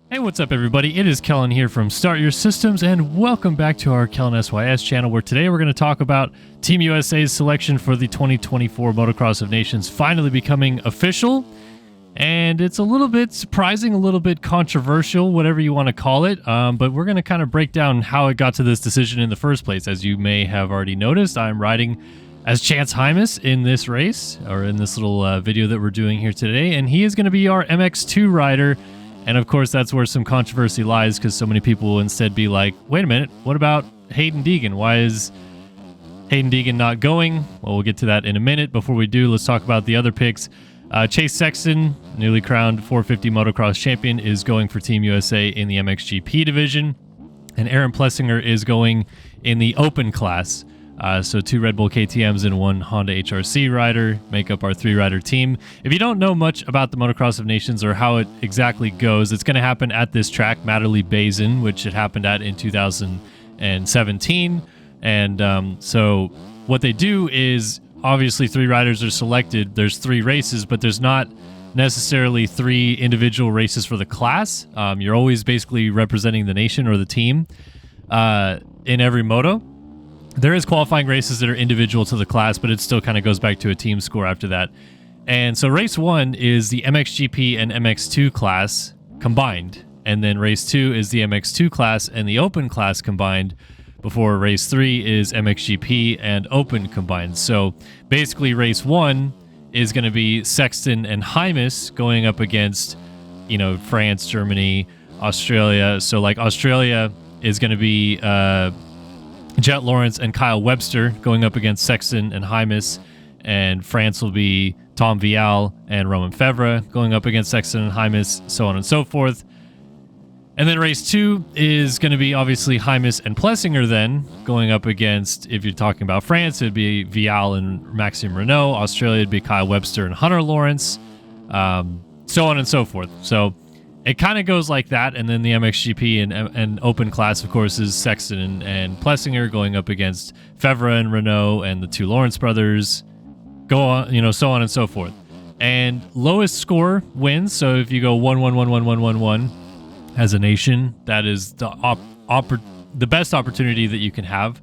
Hey, what's up, everybody? It is Kellen here from Start Your Systems, and welcome back to our Kellen SYS channel, where today we're going to talk about Team USA's selection for the 2024 Motocross of Nations finally becoming official. And it's a little bit surprising, a little bit controversial, whatever you want to call it. But we're going to kind of break down how it got to this decision in the first place. As you may have already noticed, I'm riding as Chance Hymas in this race, or in this little video that we're doing here today. And he is going to be our MX2 rider. And of course, that's where some controversy lies, because so many people will instead be like, wait a minute, what about Haiden Deegan? Why is Haiden Deegan not going? Well, we'll get to that in a minute. Before we do, let's talk about the other picks. Chase Sexton, newly crowned 450 motocross champion, is going for Team USA in the MXGP division. And Aaron Plessinger is going in the open class. So 2 Red Bull KTMs and 1 Honda HRC rider make up our 3-rider team. If you don't know much about the Motocross of Nations or how it exactly goes, it's going to happen at this track, Matterley Basin, which it happened at in 2017. And so what they do is, obviously 3 riders are selected. There's 3 races, but there's not necessarily 3 individual races for the class. You're always basically representing the nation or the team in every moto. There is qualifying races that are individual to the class, but it still kind of goes back to a team score after that. And so race 1 is the MXGP and MX2 class combined. And then race 2 is the MX2 class and the open class combined, before race 3 is MXGP and open combined. So basically race 1 is going to be Sexton and Hymas going up against, France, Germany, Australia. So like Australia is going to be Jet Lawrence and Kyle Webster going up against Sexton and Hymas, and France will be Tom Vial and Romain Fevre going up against Sexton and Hymas, so on and so forth. And then race 2 is going to be obviously Hymas and Plessinger then going up against, if you're talking about France, it'd be Vial and Maxime Renault. Australia would be Kyle Webster and Hunter Lawrence, so on and so forth. So it kind of goes like that. And then the MXGP and open class, of course, is Sexton and Plessinger going up against Fevre and Renault and the 2 Lawrence brothers, go on, so on and so forth. And lowest score wins. So if you go 1-1-1-1-1-1-1 as a nation, that is the best opportunity that you can have.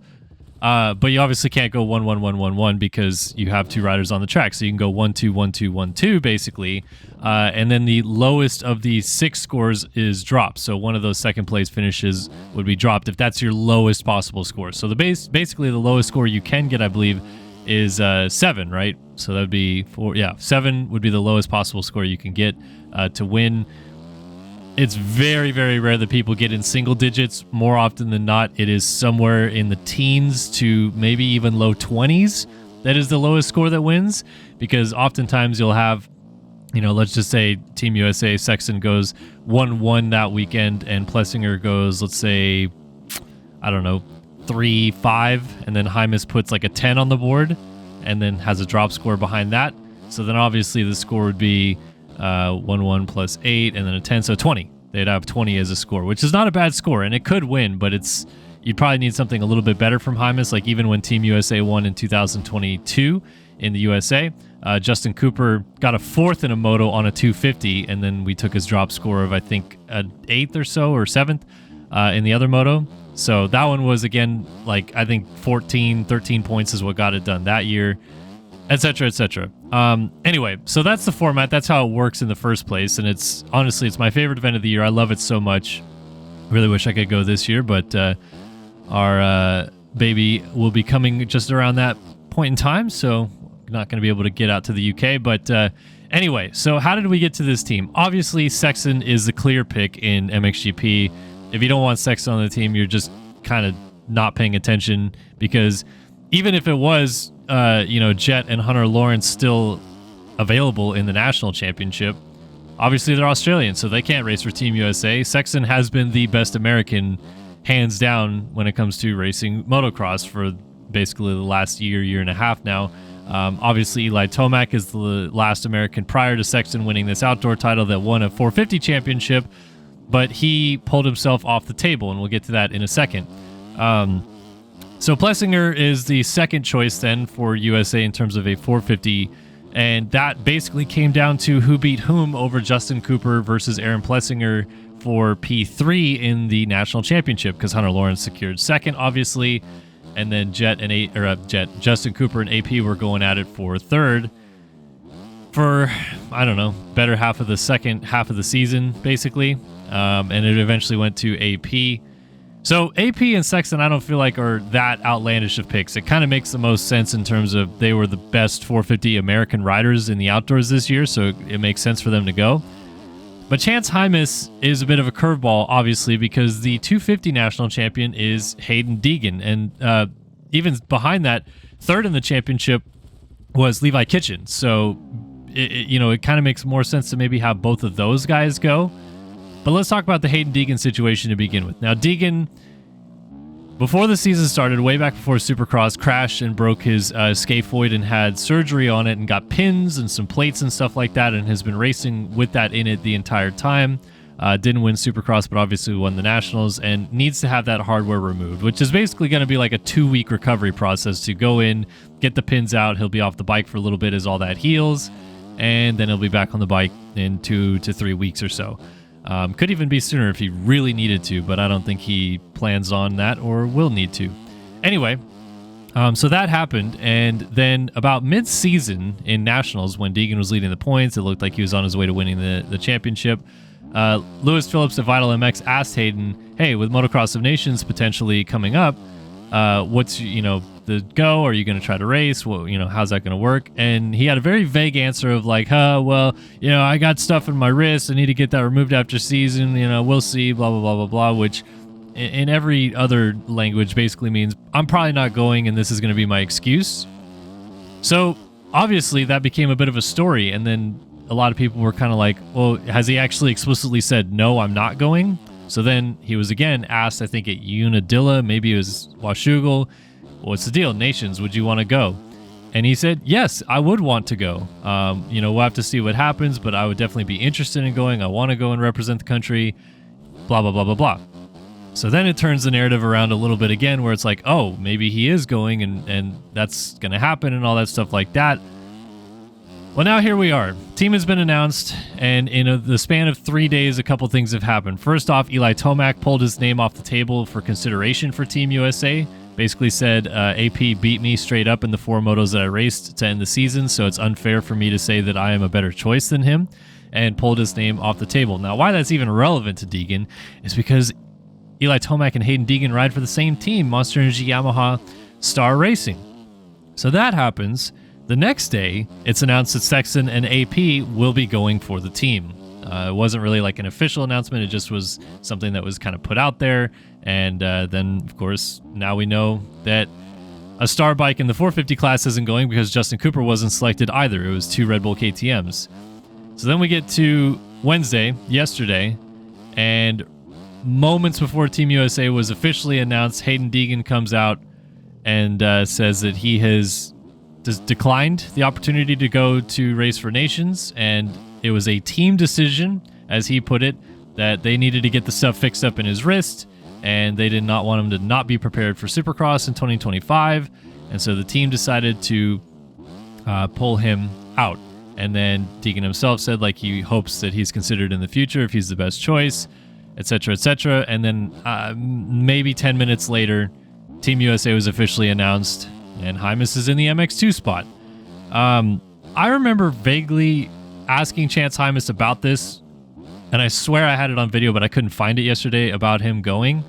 But you obviously can't go 1-1-1-1-1 because you have 2 riders on the track. So you can go 1-2-1-2-1-2 basically. And then the lowest of the 6 scores is dropped. So one of those second place finishes would be dropped if that's your lowest possible score. So basically the lowest score you can get, I believe, is 7, right? So that would be 4. Yeah, 7 would be the lowest possible score you can get to win. It's very, very rare that people get in single digits. More often than not, it is somewhere in the teens to maybe even low 20s. That is the lowest score that wins, because oftentimes you'll have, let's just say Team USA, Sexton goes 1-1 that weekend, and Plessinger goes, let's say, 3-5, and then Hymas puts like a 10 on the board and then has a drop score behind that. So then obviously the score would be 1-1 plus 8 and then a 10, so 20. They'd have 20 as a score, which is not a bad score, and it could win, but you'd probably need something a little bit better from Hymas. Like even when Team USA won in 2022 in the USA, Justin Cooper got a 4th in a moto on a 250, and then we took his drop score of, I think, an 8th or so, or 7th in the other moto. So that one was, again, like, I think 13 points is what got it done that year, etc., etc. Anyway, so that's the format. That's how it works in the first place, and it's my favorite event of the year. I love it so much. Really wish I could go this year, but our baby will be coming just around that point in time, so not going to be able to get out to the UK. But anyway, so how did we get to this team? Obviously, Sexton is the clear pick in MXGP. If you don't want Sexton on the team, you're just kind of not paying attention, because even if it was Jet and Hunter Lawrence still available in the national championship, obviously they're Australian, so they can't race for Team USA. Sexton has been the best American, hands down, when it comes to racing motocross for basically the last year and a half now. Obviously, Eli Tomac is the last American prior to Sexton winning this outdoor title that won a 450 championship, but he pulled himself off the table, and we'll get to that in a second. So Plessinger is the second choice then for USA in terms of a 450, and that basically came down to who beat whom over Justin Cooper versus Aaron Plessinger for P3 in the national championship because Hunter Lawrence secured second, obviously, and then Justin Cooper and AP were going at it for third for, I don't know, better half of the second half of the season, basically, and it eventually went to AP. So AP and Sexton, I don't feel like are that outlandish of picks. It kind of makes the most sense in terms of they were the best 450 American riders in the outdoors this year, so it makes sense for them to go. But Chance Hymas is a bit of a curveball, obviously, because the 250 national champion is Haiden Deegan, and even behind that, third in the championship was Levi Kitchen. So, it kind of makes more sense to maybe have both of those guys go. But let's talk about the Haiden Deegan situation to begin with. Now, Deegan, before the season started, way back before Supercross, crashed and broke his scaphoid and had surgery on it and got pins and some plates and stuff like that, and has been racing with that in it the entire time. Didn't win Supercross, but obviously won the Nationals, and needs to have that hardware removed, which is basically going to be like a 2-week recovery process to go in, get the pins out. He'll be off the bike for a little bit as all that heals, and then he'll be back on the bike in 2 to 3 weeks or so. Could even be sooner if he really needed to, but I don't think he plans on that or will need to. Anyway, so that happened, and then about mid-season in Nationals, when Deegan was leading the points, it looked like he was on his way to winning the championship. Lewis Phillips of Vital MX asked Haiden, hey, with Motocross of Nations potentially coming up, what's, the go? Are you going to try to race? Well, how's that going to work? And he had a very vague answer of like, I got stuff in my wrist. I need to get that removed after season. We'll see, blah, blah, blah, blah, blah, which in every other language basically means I'm probably not going and this is going to be my excuse. So obviously that became a bit of a story. And then a lot of people were kind of like, well, has he actually explicitly said, no, I'm not going? So then he was again asked, I think at Unadilla, maybe it was Washougal, what's the deal? Nations, would you want to go? And he said, yes, I would want to go. We'll have to see what happens, but I would definitely be interested in going. I want to go and represent the country, blah, blah, blah, blah, blah. So then it turns the narrative around a little bit again, where it's like, oh, maybe he is going and that's going to happen and all that stuff like that. Well, now here we are. Team has been announced, and in the span of 3 days, a couple things have happened. First off, Eli Tomac pulled his name off the table for consideration for Team USA. Basically said, AP beat me straight up in the 4 motos that I raced to end the season, so it's unfair for me to say that I am a better choice than him, and pulled his name off the table. Now, why that's even relevant to Deegan is because Eli Tomac and Haiden Deegan ride for the same team, Monster Energy Yamaha Star Racing. So that happens. The next day, it's announced that Sexton and AP will be going for the team. It wasn't really like an official announcement. It just was something that was kind of put out there. And then, of course, now we know that a star bike in the 450 class isn't going because Justin Cooper wasn't selected either. It was 2 Red Bull KTMs. So then we get to Wednesday, yesterday, and moments before Team USA was officially announced, Haiden Deegan comes out and says that he has declined the opportunity to go to race for Nations, and it was a team decision, as he put it, that they needed to get the stuff fixed up in his wrist, and they did not want him to not be prepared for Supercross in 2025, and so the team decided to pull him out. And then Deegan himself said like he hopes that he's considered in the future if he's the best choice, etc., etc. And then maybe 10 minutes later, Team USA was officially announced, and Hymas is in the MX2 spot. I remember vaguely asking Chance Hymas about this, and I swear I had it on video, but I couldn't find it yesterday, about him going.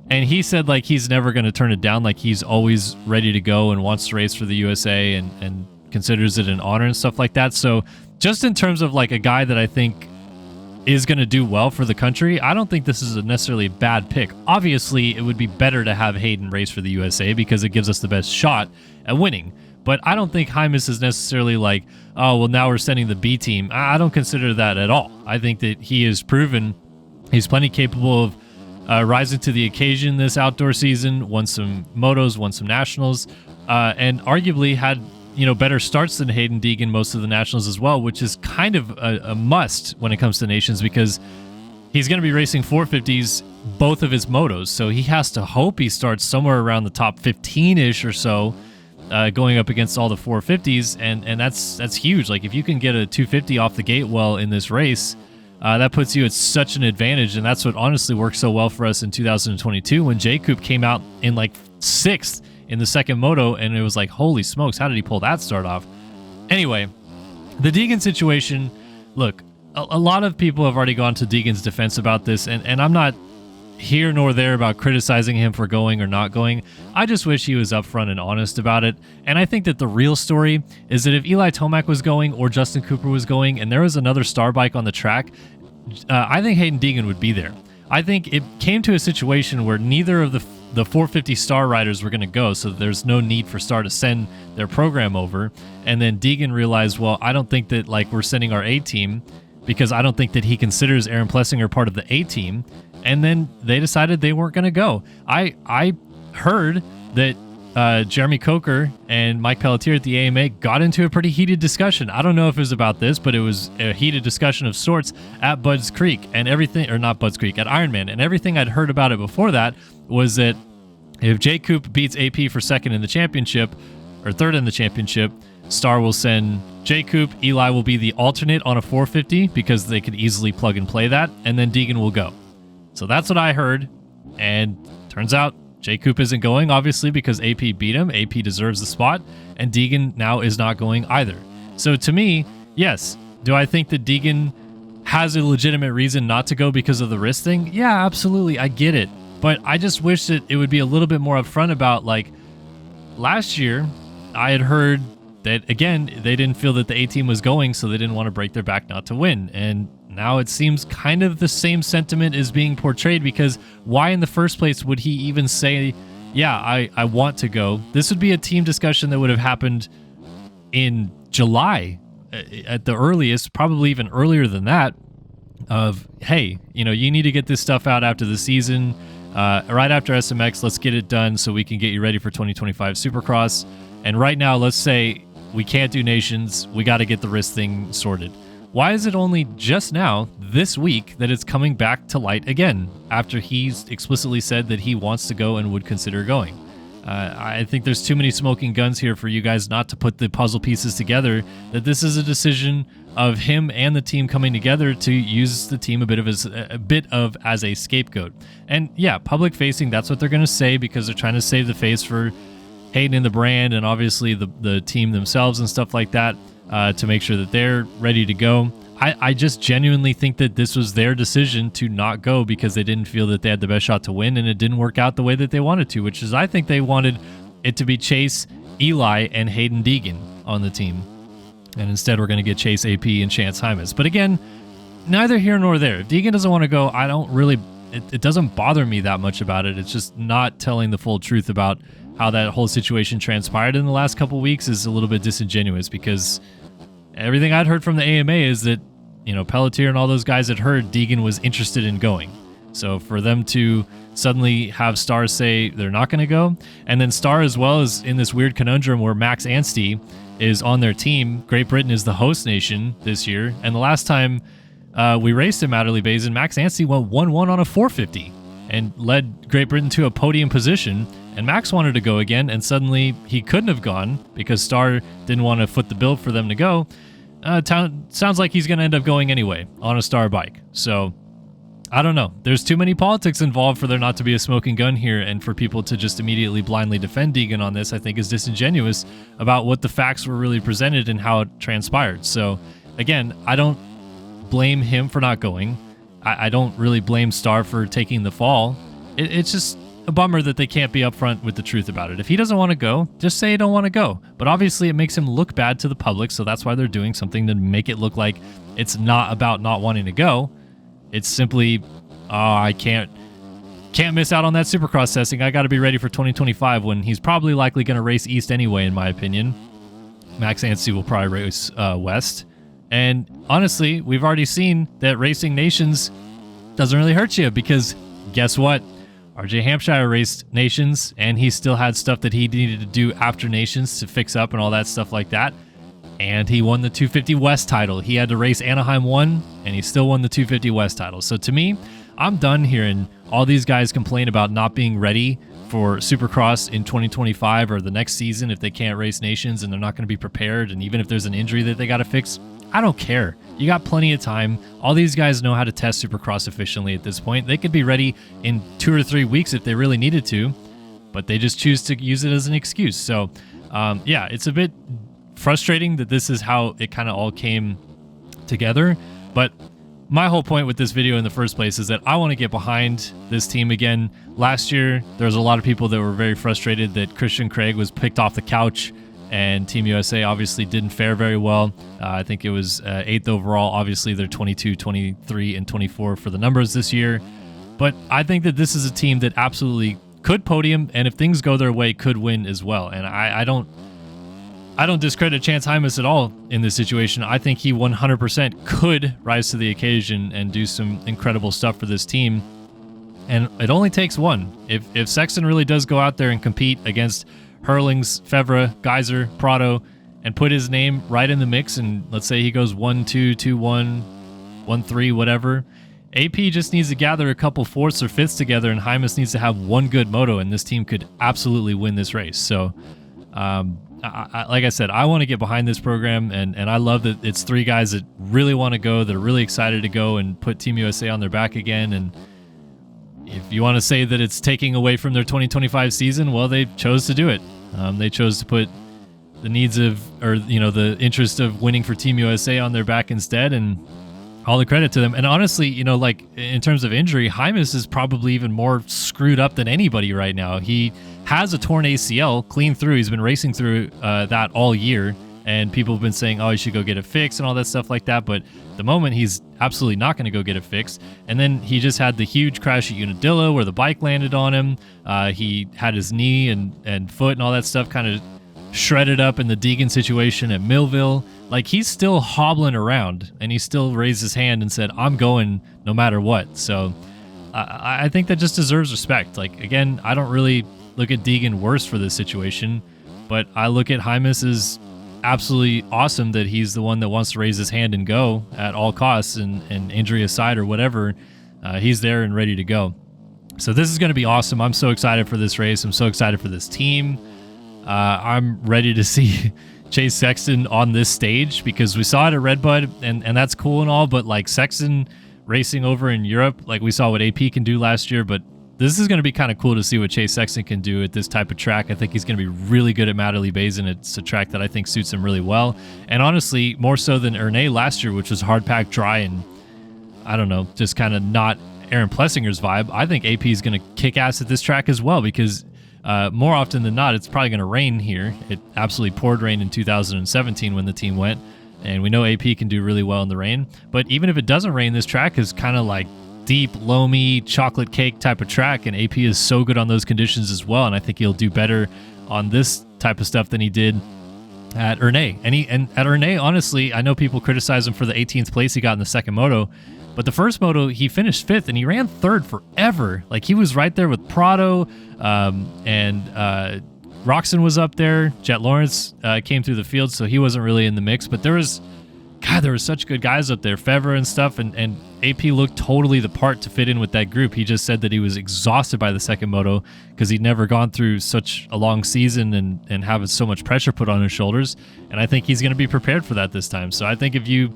And he said like he's never going to turn it down, like he's always ready to go and wants to race for the USA and considers it an honor and stuff like that. So just in terms of like a guy that I think is going to do well for the country, I don't think this is a necessarily bad pick. Obviously, it would be better to have Haiden race for the USA because it gives us the best shot at winning. But I don't think Hymas is necessarily like, oh, well, now we're sending the B team. I don't consider that at all. I think that he has proven he's plenty capable of rising to the occasion this outdoor season, won some motos, won some nationals, and arguably had better starts than Haiden Deegan most of the nationals as well, which is kind of a must when it comes to Nations because he's going to be racing 450s both of his motos, so he has to hope he starts somewhere around the top 15-ish or so, going up against all the 450s, and that's huge. Like if you can get a 250 off the gate well in this race, that puts you at such an advantage. And that's what honestly worked so well for us in 2022 when J. Coop came out in like 6th in the second moto, and it was like, holy smokes, how did he pull that start off? Anyway, the Deegan situation, look, a lot of people have already gone to Deegan's defense about this, and I'm not here nor there about criticizing him for going or not going. I just wish he was upfront and honest about it. And I think that the real story is that if Eli Tomac was going or Justin Cooper was going and there was another star bike on the track, I think Haiden Deegan would be there. I think it came to a situation where neither of the 450 star riders were going to go, so there's no need for Star to send their program over. And then Deegan realized, well, I don't think that like we're sending our A team, because I don't think that he considers Aaron Plessinger part of the A team. And then they decided they weren't going to go. I heard that Jeremy Coker and Mike Pelletier at the AMA got into a pretty heated discussion. I don't know if it was about this, but it was a heated discussion of sorts at Budds Creek and everything, or not Budds Creek, at Ironman. And everything I'd heard about it before that was that if J. Coop beats AP for second in the championship, or third in the championship, Star will send J. Coop. Eli will be the alternate on a 450 because they could easily plug and play that, and then Deegan will go. So that's what I heard, and turns out J. Coop isn't going, obviously, because AP beat him. AP deserves the spot, and Deegan now is not going either. So to me, yes, do I think that Deegan has a legitimate reason not to go because of the wrist thing? Yeah, absolutely, I get it. But I just wish that it would be a little bit more upfront about, like, last year, I had heard that, again, they didn't feel that the A-team was going, so they didn't want to break their back not to win. And now it seems kind of the same sentiment is being portrayed, because why in the first place would he even say, yeah, I want to go? This would be a team discussion that would have happened in July at the earliest, probably even earlier than that, of, hey, you need to get this stuff out after the season, right after SMX, let's get it done so we can get you ready for 2025 Supercross. And right now, let's say we can't do Nations, we got to get the wrist thing sorted. Why is it only just now, this week, that it's coming back to light again, after he's explicitly said that he wants to go and would consider going? I think there's too many smoking guns here for you guys not to put the puzzle pieces together, that this is a decision of him and the team coming together to use the team a bit of as a scapegoat. And yeah, public facing, that's what they're going to say, because they're trying to save the face for Haiden and the brand, and obviously the team themselves and stuff like that, to make sure that they're ready to go. I just genuinely think that this was their decision to not go because they didn't feel that they had the best shot to win, and it didn't work out the way that they wanted to, which is, I think they wanted it to be Chase, Eli, and Haiden Deegan on the team. And instead we're going to get Chase, AP, and Chance Hymas. But again, neither here nor there. If Deegan doesn't want to go, I don't really, it doesn't bother me that much about it. It's just not telling the full truth about how that whole situation transpired in the last couple weeks is a little bit disingenuous, because everything I'd heard from the AMA is that, Pelletier and all those guys had heard Deegan was interested in going. So for them to suddenly have Star say they're not going to go, and then Star as well is in this weird conundrum where Max Anstey is on their team. Great Britain is the host nation this year, and the last time we raced him at Adderley Basin, Max Anstey went 1-1 on a 450 and led Great Britain to a podium position. And Max wanted to go again, and suddenly he couldn't have gone because Star didn't want to foot the bill for them to go. Sounds like he's going to end up going anyway on a Star bike. So I don't know. There's too many politics involved for there not to be a smoking gun here, and for people to just immediately blindly defend Deegan on this, I think, is disingenuous about what the facts were really presented and how it transpired. So again, I don't blame him for not going. I don't really blame Star for taking the fall. It's just a bummer that they can't be upfront with the truth about it. If he doesn't want to go, just say you don't want to go. But obviously it makes him look bad to the public, so that's why they're doing something to make it look like it's not about not wanting to go. It's simply, I can't miss out on that Supercross testing. I got to be ready for 2025, when he's probably likely going to race East anyway, in my opinion. Max Anstey will probably race West. And honestly, we've already seen that racing Nations doesn't really hurt you, because guess what? RJ Hampshire raced Nations, and he still had stuff that he needed to do after Nations to fix up and all that stuff like that. And he won the 250 West title. He had to race Anaheim 1, and he still won the 250 West title. So to me, I'm done hearing all these guys complain about not being ready for Supercross in 2025 or the next season if they can't race Nations and they're not going to be prepared. And even if there's an injury that they got to fix, I don't care. You got plenty of time. All these guys know how to test Supercross efficiently at this point. They could be ready in 2 or 3 weeks if they really needed to, but they just choose to use it as an excuse. So, yeah, it's a bit frustrating that this is how it kind of all came together. But my whole point with this video in the first place is that I want to get behind this team again. Last year, there was a lot of people that were very frustrated that Christian Craig was picked off the couch, and Team USA obviously didn't fare very well. I think it was 8th overall. Obviously, they're 22, 23, and 24 for the numbers this year. But I think that this is a team that absolutely could podium, and if things go their way, could win as well. And I don't discredit Chance Hymas at all in this situation. I think he 100% could rise to the occasion and do some incredible stuff for this team. And it only takes one. If Sexton really does go out there and compete against Hurlings, Fevre, Geyser, Prado, and put his name right in the mix, and let's say he goes 1-2, 2-1, 1-3, whatever, AP just needs to gather a couple fourths or fifths together, and Hymas needs to have one good moto, and this team could absolutely win this race. So, like I said, I want to get behind this program, and I love that it's 3 guys that really want to go, that are really excited to go and put Team USA on their back again. And if you want to say that it's taking away from their 2025 season, well, they chose to do it. They chose to put the needs of, or the interest of winning for Team USA on their back instead, and all the credit to them. And honestly, like in terms of injury, Hymas is probably even more screwed up than anybody right now. He has a torn ACL clean through. He's been racing through that all year, and people have been saying, oh, he should go get it fixed and all that stuff like that. But at the moment, he's absolutely not going to go get it fixed. And then he just had the huge crash at Unadilla where the bike landed on him. He had his knee and foot and all that stuff kind of shredded up in the Deegan situation at Millville. Like, he's still hobbling around, and he still raised his hand and said, I'm going no matter what. So I think that just deserves respect. Like, again, I don't really look at Deegan worse for this situation, but I look at Hymas as absolutely awesome that he's the one that wants to raise his hand and go at all costs, and injury aside or whatever, he's there and ready to go. So this is going to be awesome. I'm so excited for this race. I'm so excited for this team. I'm ready to see Chase Sexton on this stage, because we saw it at Redbud, and that's cool and all, but like Sexton racing over in Europe, like we saw what AP can do last year, but this is going to be kind of cool to see what Chase Sexton can do at this type of track. I think he's going to be really good at Matterley-Basin. It's a track that I think suits him really well, and honestly, more so than Ernée last year, which was hard-packed, dry, and I don't know, just kind of not Aaron Plessinger's vibe. I think AP is going to kick ass at this track as well, because more often than not, it's probably going to rain here. It absolutely poured rain in 2017 when the team went, and we know AP can do really well in the rain. But even if it doesn't rain, this track is kind of like deep, loamy, chocolate cake type of track, and AP is so good on those conditions as well, and I think he'll do better on this type of stuff than he did at Ernée. And at Ernée, honestly, I know people criticize him for the 18th place he got in the second moto, but the first moto, he finished 5th, and he ran 3rd forever. Like, he was right there with Prado, and Roxon was up there. Jet Lawrence came through the field, so he wasn't really in the mix. But there was such good guys up there, Fevre and stuff, and AP looked totally the part to fit in with that group. He just said that he was exhausted by the second moto because he'd never gone through such a long season and having so much pressure put on his shoulders. And I think he's going to be prepared for that this time. So I think if you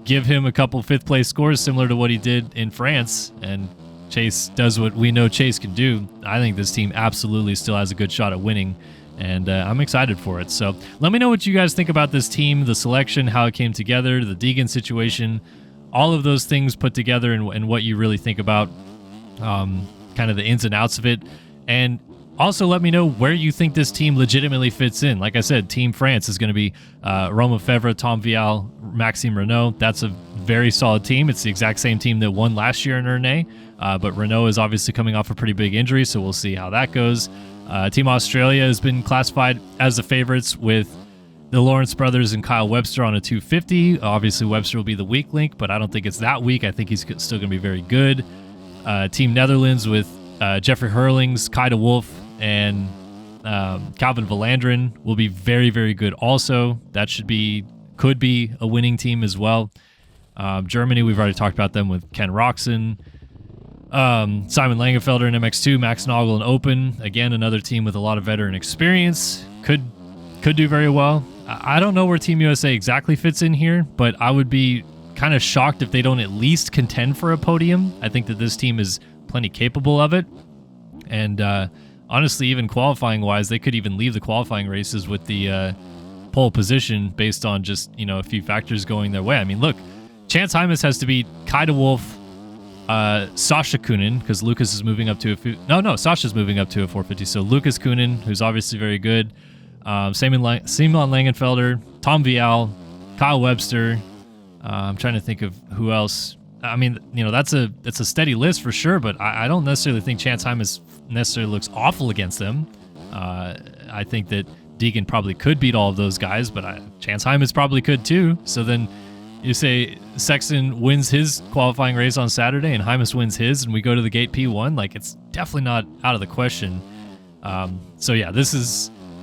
give him a couple 5th place scores similar to what he did in France, and Chase does what we know Chase can do, I think this team absolutely still has a good shot at winning, and I'm excited for it. So let me know what you guys think about this team, the selection, how it came together, the Deegan situation, all of those things put together, and what you really think about kind of the ins and outs of it. And also let me know where you think this team legitimately fits in. Like I said, Team France is going to be Romain Fevre, Tom Vial, Maxime Renault. That's a very solid team. It's the exact same team that won last year in Ernée, but Renault is obviously coming off a pretty big injury, so we'll see how that goes. Team Australia has been classified as the favorites with the Lawrence brothers and Kyle Webster on a 250. Obviously, Webster will be the weak link, but I don't think it's that weak. I think he's still going to be very good. Team Netherlands with Jeffrey Hurlings, Kai de Wolf, and Calvin Valandrin will be very, very good also. That could be a winning team as well. Germany, we've already talked about them with Ken Roxon. Simon Langenfelder in MX2, Max Noggle in Open. Again, another team with a lot of veteran experience. Could do very well. I don't know where Team USA exactly fits in here, but I would be kind of shocked if they don't at least contend for a podium. I think that this team is plenty capable of it. And honestly, even qualifying wise, they could even leave the qualifying races with the pole position based on just, you know, a few factors going their way. I mean, look, Chance Hymas has to beat Kaida Wolf, Sasha Kunin, because Lucas is moving up to Sasha's moving up to a 450. So Lucas Kunin, who's obviously very good, Simon Langenfelder, Tom Vial, Kyle Webster. I'm trying to think of who else. I mean, you know, that's a steady list for sure, but I don't necessarily think Chance Hymas necessarily looks awful against them. I think that Deegan probably could beat all of those guys, but Chance Hymas probably could too. So then you say Sexton wins his qualifying race on Saturday and Hymas wins his, and we go to the gate P1. Like, it's definitely not out of the question. So yeah,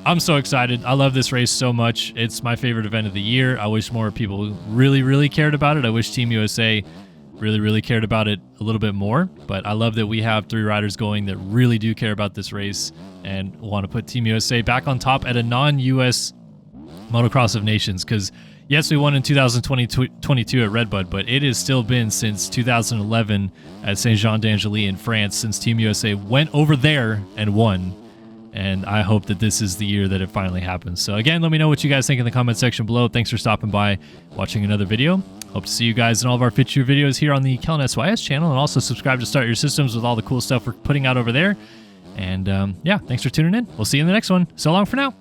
I'm so excited. I love this race so much. It's my favorite event of the year. I wish more people really, really cared about it. I wish Team USA really, really cared about it a little bit more. But I love that we have 3 riders going that really do care about this race and want to put Team USA back on top at a non-US Motocross of Nations. Because yes, we won in 2022 at Redbud, but it has still been since 2011 at Saint-Jean-d'Angely in France since Team USA went over there and won. And I hope that this is the year that it finally happens. So again, let me know what you guys think in the comment section below. Thanks for stopping by, watching another video. Hope to see you guys in all of our future videos here on the Kellen SYS channel. And also subscribe to Start Your Systems with all the cool stuff we're putting out over there. And yeah, thanks for tuning in. We'll see you in the next one. So long for now.